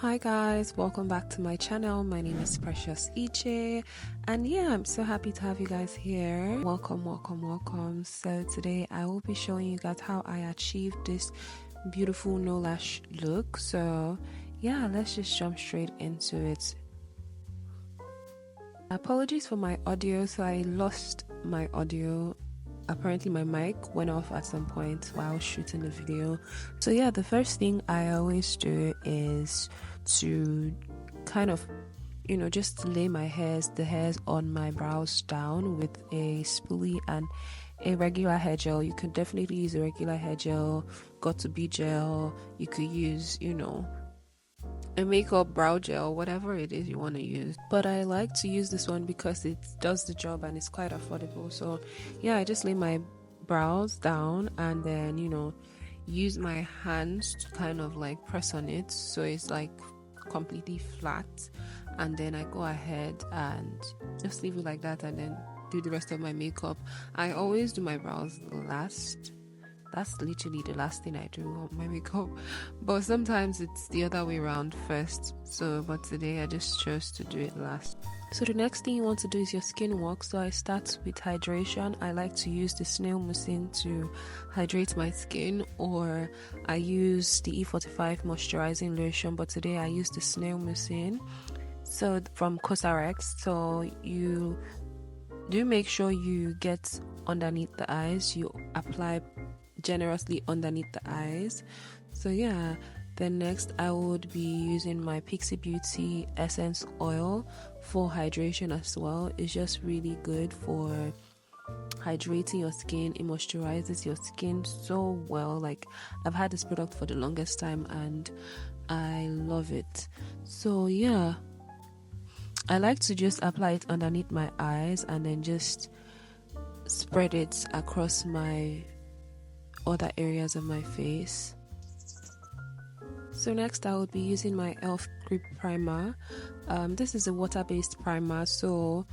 Hi guys, welcome back to my channel. My name is Precious Iche, and yeah, I'm so happy to have you guys here. Welcome. So today I will be showing you guys how I achieved this beautiful no lash look. So yeah, let's just jump straight into it. Apologies for my audio. So I lost my audio. Apparently my mic went off at some point while I was shooting the video. So yeah, the first thing I always do is to kind of, just lay the hairs on my brows down with a spoolie and a regular hair gel. You could definitely use a regular hair gel, got to be gel. You could use, a makeup brow gel, whatever it is you want to use. But I like to use this one because it does the job and it's quite affordable. So yeah, I just lay my brows down and then use my hands to kind of like press on it so it's like completely flat, and then I go ahead and just leave it like that and then do the rest of my makeup. I always do my brows last. That's literally the last thing I do on my makeup, but sometimes it's the other way around first. But today I just chose to do it last. So the next thing you want to do is your skin work. So I start with hydration. I like to use the snail mucin to hydrate my skin, or I use the E45 moisturizing lotion, but today I use the snail mucin, so from Bhcosmetics. So you do make sure you get underneath the eyes, you apply generously underneath the eyes. So yeah, then next I would be using my Pixibeauty essence oil for hydration as well. It's just really good for hydrating your skin. It moisturizes your skin so well. Like, I've had this product for the longest time and I love it. So yeah, I like to just apply it underneath my eyes and then just spread it across my other areas of my face. So next I would be using my Elf Grip Primer. This is a water-based primer, so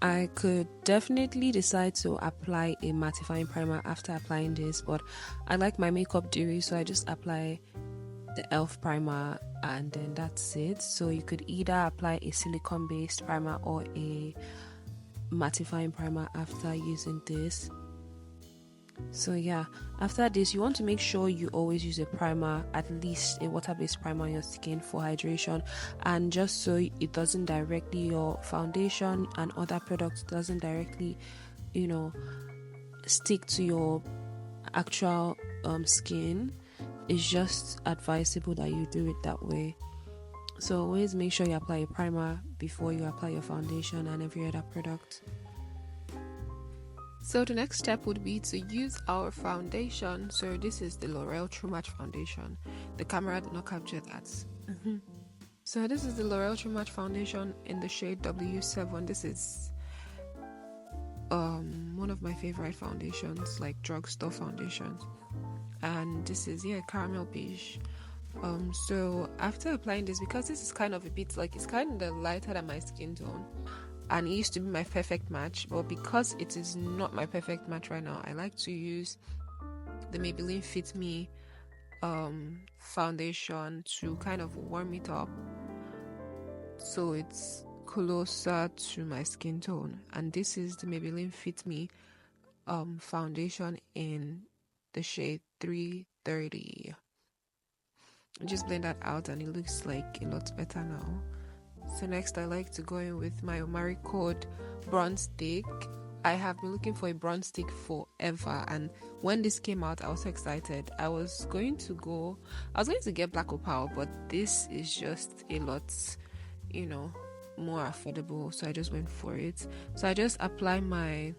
I could definitely decide to apply a mattifying primer after applying this, but I like my makeup dewy, so I just apply the Elf primer and then that's it. So you could either apply a silicone-based primer or a mattifying primer after using this. So yeah, after this you want to make sure you always use a primer, at least a water-based primer on your skin for hydration, and just so it doesn't directly, your foundation and other products doesn't directly stick to your actual skin. It's just advisable that you do it that way. So always make sure you apply a primer before you apply your foundation and every other product. So the next step would be to use our foundation. So this is the L'Oreal True Match foundation. The camera did not capture that. So this is the L'Oreal True Match foundation in the shade W7. This is one of my favorite foundations, like drugstore foundations. And this is caramel beige. So after applying this, because this is kind of a bit like, it's kind of lighter than my skin tone, and it used to be my perfect match, but because it is not my perfect match right now, I like to use the Maybelline Fit Me foundation to kind of warm it up so it's closer to my skin tone. And this is the Maybelline Fit Me foundation in the shade 330. Just blend that out and it looks like a lot better now. So next I like to go in with my Omaricode bronze stick. I have been looking for a bronze stick forever, and when this came out I was so excited. I was going to get Black Opal, but this is just a lot more affordable, so I just went for it. So I just apply my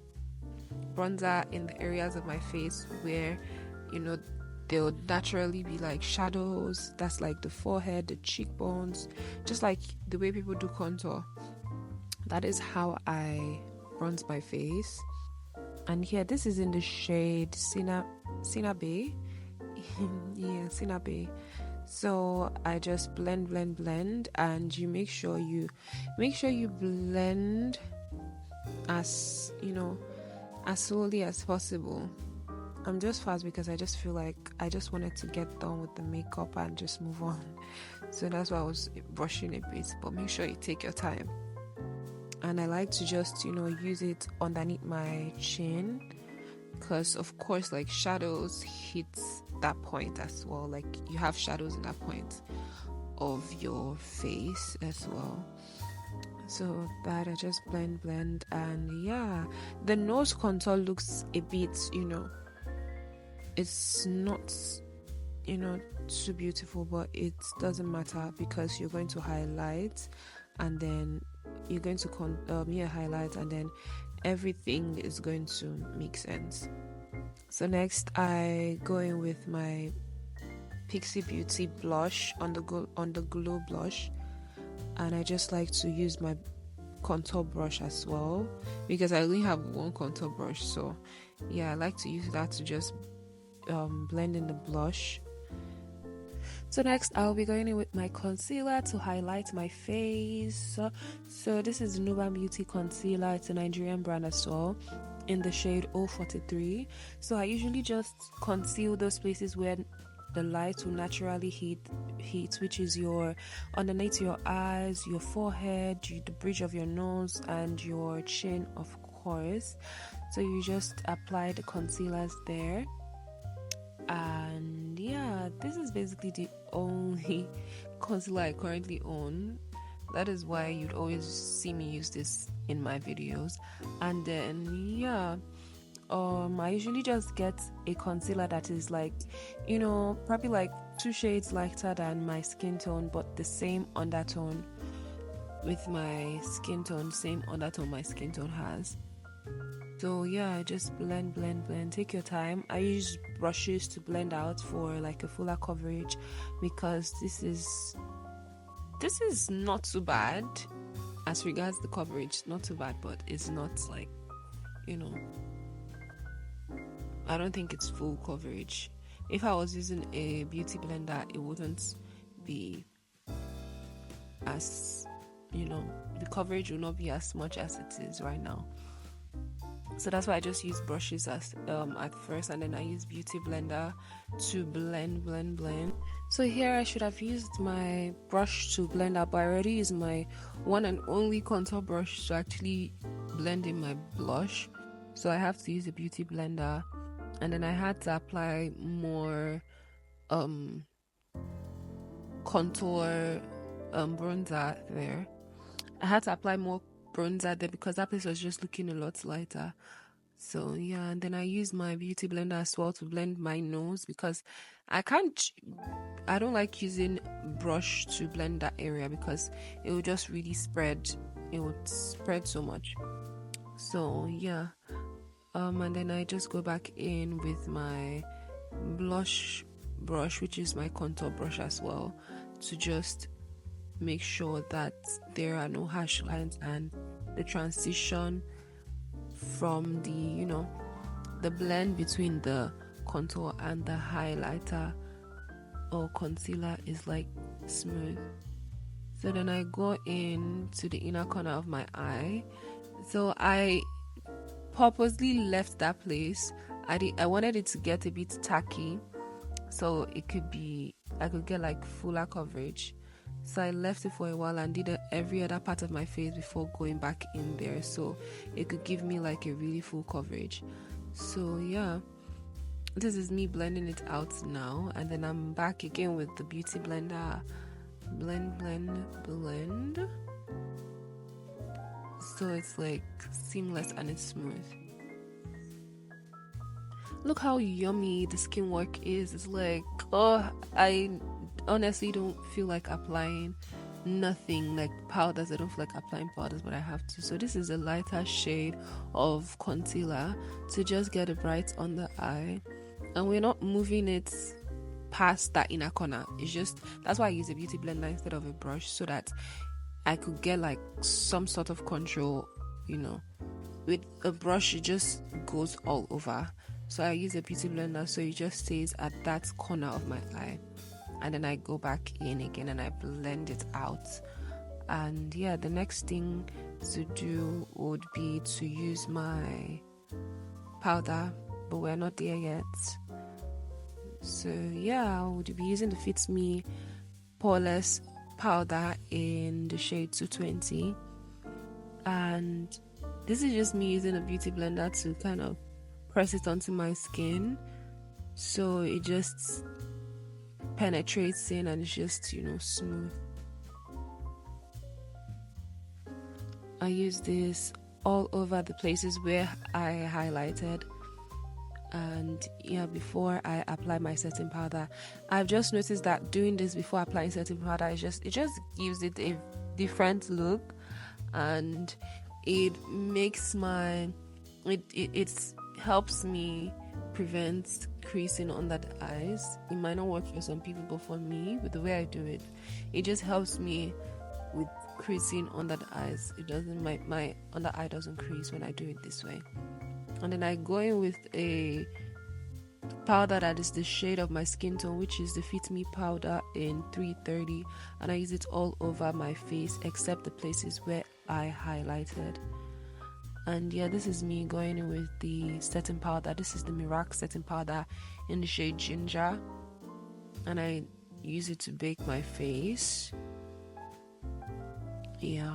bronzer in the areas of my face where they'll naturally be like shadows. That's like the forehead, the cheekbones, just like the way people do contour. That is how I bronze my face. And here, this is in the shade Cinna Bay. Yeah, Cinna Bay. So I just blend, and you make sure you blend as slowly as possible. I'm just fast because I just feel like I just wanted to get done with the makeup and just move on. So that's why I was brushing a bit, but make sure you take your time. And I like to just, use it underneath my chin, because of course, like, shadows hit that point as well. Like, you have shadows in that point of your face as well. So that I just blend, and yeah, the nose contour looks a bit, it's not, too beautiful, but it doesn't matter because you're going to highlight, and then you're going to highlight, and then everything is going to make sense. So next, I go in with my Pixibeauty blush on the glow blush, and I just like to use my contour brush as well because I only have one contour brush. So yeah, I like to use that to just blend in the blush. So next, I'll be going in with my concealer to highlight my face. So this is Nuba Beauty concealer. It's a Nigerian brand as well, in the shade 043. So I usually just conceal those places where the light will naturally hit, which is your underneath your eyes, your forehead, the bridge of your nose, and your chin, of course. So you just apply the concealers there. And yeah, this is basically the only concealer I currently own. That is why you'd always see me use this in my videos. And then yeah, I usually just get a concealer that is like, probably like 2 shades lighter than my skin tone, but the same undertone with my skin tone, same undertone my skin tone has. So yeah, just blend. Take your time. I use brushes to blend out for like a fuller coverage, because this is not too bad as regards the coverage. Not too bad, but it's not like, I don't think it's full coverage. If I was using a beauty blender, it wouldn't be as, the coverage will not be as much as it is right now. So that's why I just use brushes as at first, and then I use beauty blender to blend. So here I should have used my brush to blend out, but I already used my one and only contour brush to actually blend in my blush. So I have to use a beauty blender, and then I had to apply more contour bronzer there. I had to apply more bronzer there because that place was just looking a lot lighter. So yeah, and then I use my beauty blender as well to blend my nose, because I don't like using brush to blend that area because it will just really spread. It would spread so much. So yeah, and then I just go back in with my blush brush, which is my contour brush as well, to just make sure that there are no harsh lines, and the transition from the blend between the contour and the highlighter or concealer is like smooth. So then I go in to the inner corner of my eye. So I purposely left that place. I wanted it to get a bit tacky, so I could get like fuller coverage. So I left it for a while and did every other part of my face before going back in there, so it could give me like a really full coverage. So yeah, this is me blending it out now, and then I'm back again with the beauty blender. Blend. So it's like seamless and it's smooth. Look how yummy the skin work is. It's like, I honestly don't feel like applying nothing like powders. I don't feel like applying powders, but I have to. So this is a lighter shade of concealer to just get it bright on the eye, and we're not moving it past that inner corner. It's just, that's why I use a beauty blender instead of a brush, so that I could get like some sort of control. With a brush it just goes all over, so I use a beauty blender so it just stays at that corner of my eye. And then I go back in again and I blend it out. And yeah, the next thing to do would be to use my powder but we're not there yet. So yeah, I would be using the Fit Me poreless powder in the shade 220, and this is just me using a beauty blender to kind of press it onto my skin, so it just penetrates in and it's just, you know, smooth. I use this all over the places where I highlighted, and yeah, before I apply my setting powder. I've just noticed that doing this before applying setting powder, it just gives it a different look, and it makes it helps me prevent creasing under the eyes. It might not work for some people, but for me, with the way I do it, it just helps me with creasing under the eyes. It doesn't, my under eye doesn't crease when I do it this way. And then I go in with a powder that is the shade of my skin tone, which is the Fit Me powder in 330, and I use it all over my face except the places where I highlighted. And yeah, this is me going in with the setting powder. This is the Merak setting powder in the shade Ginger, and I use it to bake my face. Yeah.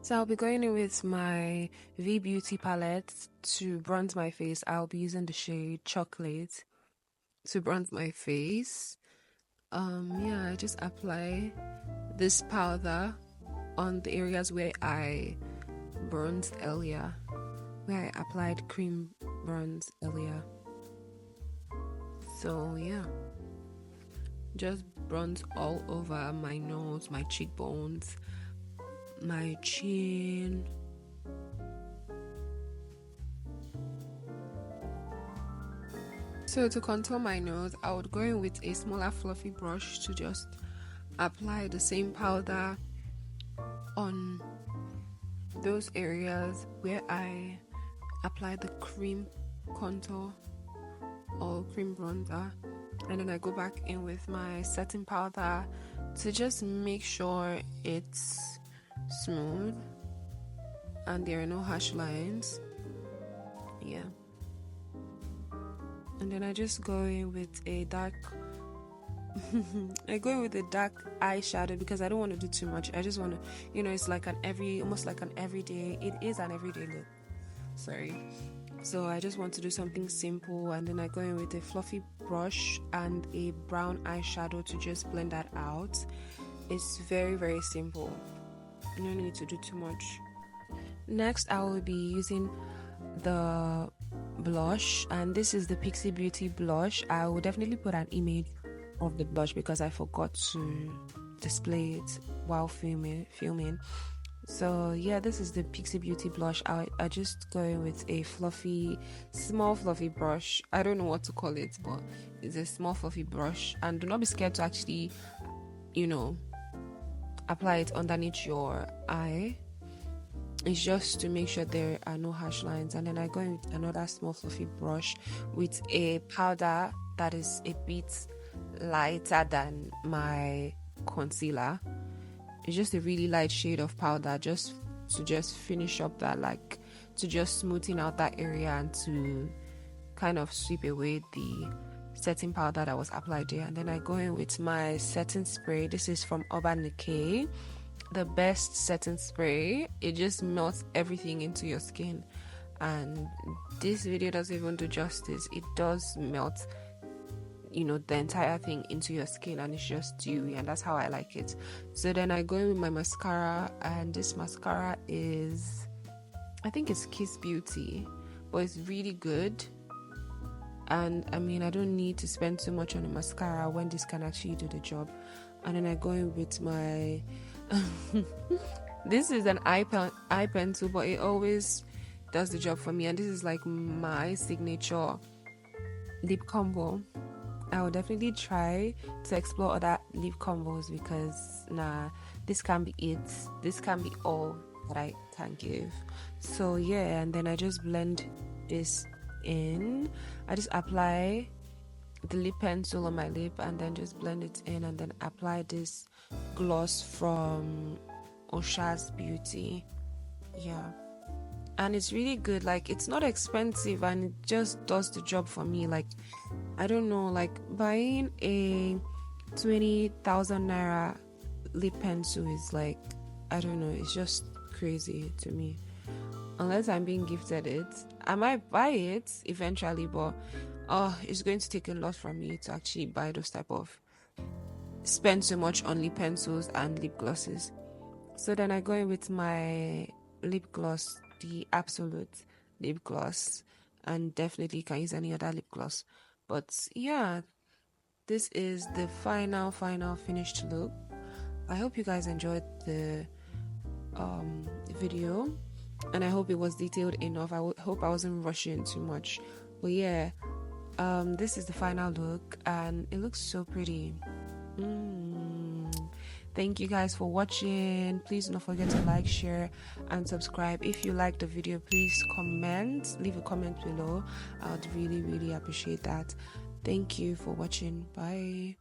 So I'll be going in with my Beauty palette to bronze my face. I'll be using the shade Chocolate to bronze my face. Yeah, I just apply this powder on the areas where I bronzed earlier, where I applied cream bronze earlier. So yeah, just bronze all over my nose, my cheekbones, my chin. So to contour my nose, I would go in with a smaller fluffy brush to just apply the same powder on those areas where I apply the cream contour or cream bronzer, and then I go back in with my setting powder to just make sure it's smooth and there are no harsh lines. Yeah. And then I just go in with a dark I go in with a dark eyeshadow because I don't want to do too much. I just want to, you know, it's like almost like an everyday, it is an everyday look. Sorry. So I just want to do something simple, and then I go in with a fluffy brush and a brown eyeshadow to just blend that out. It's very, very simple. You don't need to do too much. Next, I will be using the blush, and this is the Pixibeauty blush. I will definitely put an image of the blush because I forgot to display it while filming. So yeah, this is the Pixibeauty blush. I just go in with a small fluffy brush. I don't know what to call it, but it's a small fluffy brush, and do not be scared to actually, you know, apply it underneath your eye. It's just to make sure there are no harsh lines. And then I go in with another small fluffy brush with a powder that is a bit lighter than my concealer. It's just a really light shade of powder just to finish up that, like, to just smoothen out that area and to kind of sweep away the setting powder that was applied there. And then I go in with my setting spray. This is from Urban Decay, the best setting spray. It just melts everything into your skin, and this video doesn't even do justice. It does melt, you know, the entire thing into your skin, and it's just dewy, and that's how I like it. So then I go in with my mascara, and this mascara is, I think it's Pixibeauty, but it's really good. And I mean, I don't need to spend too much on a mascara when this can actually do the job. And then I go in with my this is an eye pencil, but it always does the job for me, and this is like my signature lip combo. I will definitely try to explore other lip combos because nah, this can't be it. This can't be all that I can give. So yeah, and then I just blend this in. I just apply the lip pencil on my lip and then just blend it in, and then apply this gloss from Osha's Beauty. Yeah, and it's really good. Like, it's not expensive and it just does the job for me. Like, I don't know, like buying a 20,000 naira lip pencil is like, I don't know, it's just crazy to me. Unless I'm being gifted it, I might buy it eventually, but it's going to take a lot from me to actually buy those type of spend so much on lip pencils and lip glosses. So then I go in with my lip gloss, the Absolute lip gloss, and definitely can use any other lip gloss. But yeah, this is the final finished look. I hope you guys enjoyed the video, and I hope it was detailed enough. Hope I wasn't rushing too much. But yeah, this is the final look and it looks so pretty. Thank you guys for watching. Please don't forget to like, share and subscribe. If you like the video, please leave a comment below. I would really appreciate that. Thank you for watching. Bye.